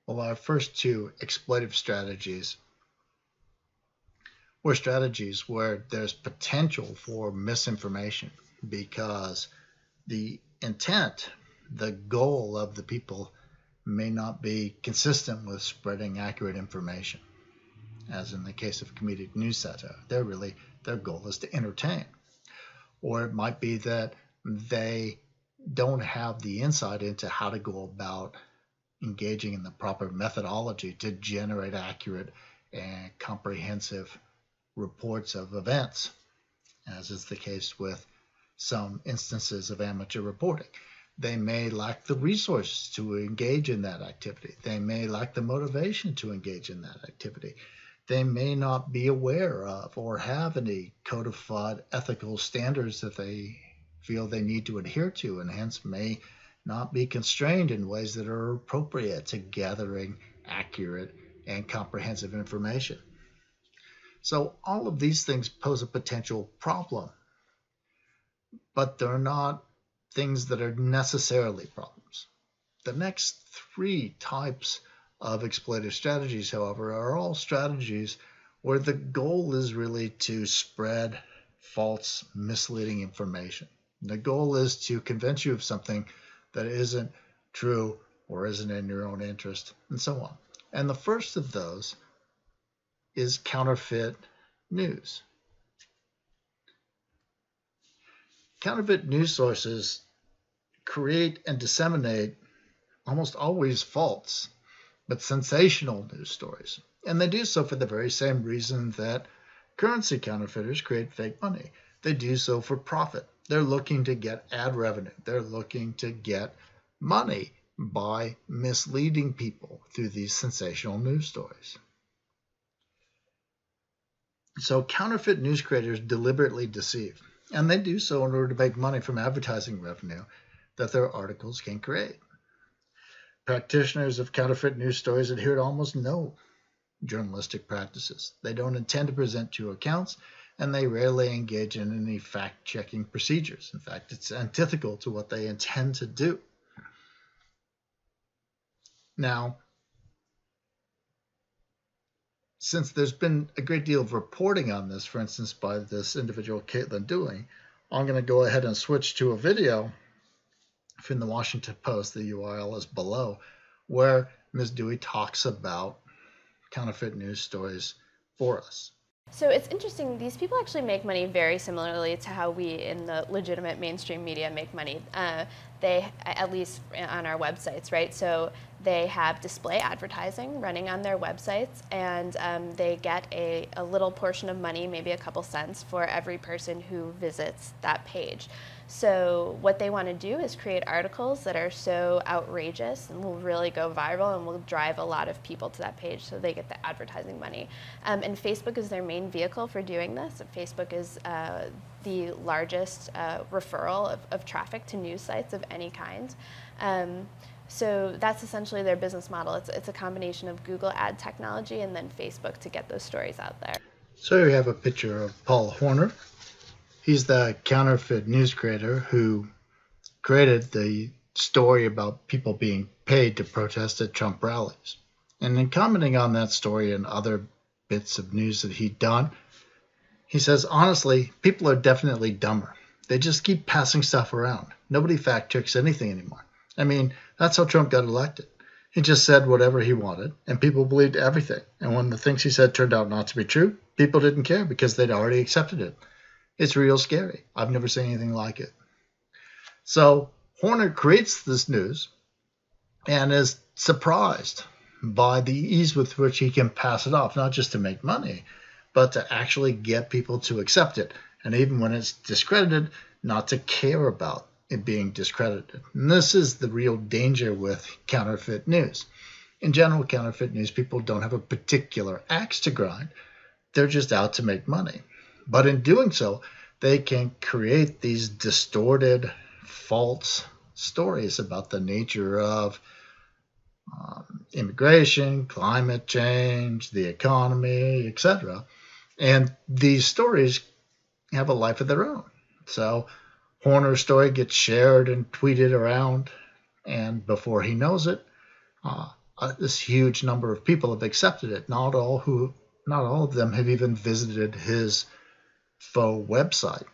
Well, our first two exploitive strategies were strategies where there's potential for misinformation because the intent, the goal of the people may not be consistent with spreading accurate information. As in the case of comedic news satire, their goal is to entertain. Or it might be that they don't have the insight into how to go about engaging in the proper methodology to generate accurate and comprehensive reports of events, as is the case with some instances of amateur reporting. They may lack the resources to engage in that activity. They may lack the motivation to engage in that activity. They may not be aware of or have any codified ethical standards that they feel they need to adhere to, and hence may not be constrained in ways that are appropriate to gathering accurate and comprehensive information. So all of these things pose a potential problem, but they're not things that are necessarily problems. The next three types of exploitive strategies, however, are all strategies where the goal is really to spread false, misleading information. The goal is to convince you of something that isn't true or isn't in your own interest, and so on. And the first of those is counterfeit news. Counterfeit news sources create and disseminate almost always false but sensational news stories. And they do so for the very same reason that currency counterfeiters create fake money. They do so for profit. They're looking to get ad revenue. They're looking to get money by misleading people through these sensational news stories. So counterfeit news creators deliberately deceive, and they do so in order to make money from advertising revenue that their articles can create. Practitioners of counterfeit news stories adhere to almost no journalistic practices. They don't intend to present true accounts, and they rarely engage in any fact-checking procedures. In fact, it's antithetical to what they intend to do. Now, since there's been a great deal of reporting on this, for instance, by this individual, Caitlin Dooley, I'm going to go ahead and switch to a video from the Washington Post. The URL is below, where Ms. Dewey talks about counterfeit news stories for us. So it's interesting, these people actually make money very similarly to how we in the legitimate mainstream media make money. They, at least on our websites, right? So they have display advertising running on their websites, and they get a little portion of money, maybe a couple cents, for every person who visits that page. So what they want to do is create articles that are so outrageous and will really go viral and will drive a lot of people to that page, so they get the advertising money. And Facebook is their main vehicle for doing this. Facebook is the largest referral of traffic to news sites of any kind. So that's essentially their business model. It's a combination of Google ad technology and then Facebook to get those stories out there. So here we have a picture of Paul Horner. He's the counterfeit news creator who created the story about people being paid to protest at Trump rallies. And in commenting on that story and other bits of news that he'd done, he says, honestly, people are definitely dumber. They just keep passing stuff around. Nobody fact checks anything anymore. I mean, that's how Trump got elected. He just said whatever he wanted, and people believed everything. And when the things he said turned out not to be true, people didn't care because they'd already accepted it. It's real scary. I've never seen anything like it. So Horner creates this news and is surprised by the ease with which he can pass it off, not just to make money, but to actually get people to accept it. And even when it's discredited, not to care about it being discredited. And this is the real danger with counterfeit news. In general, counterfeit news people don't have a particular axe to grind. They're just out to make money. But in doing so, they can create these distorted, false stories about the nature of immigration, climate change, the economy, etc. And these stories have a life of their own. So Horner's story gets shared and tweeted around, and before he knows it, this huge number of people have accepted it. Not all of them have even visited his faux website.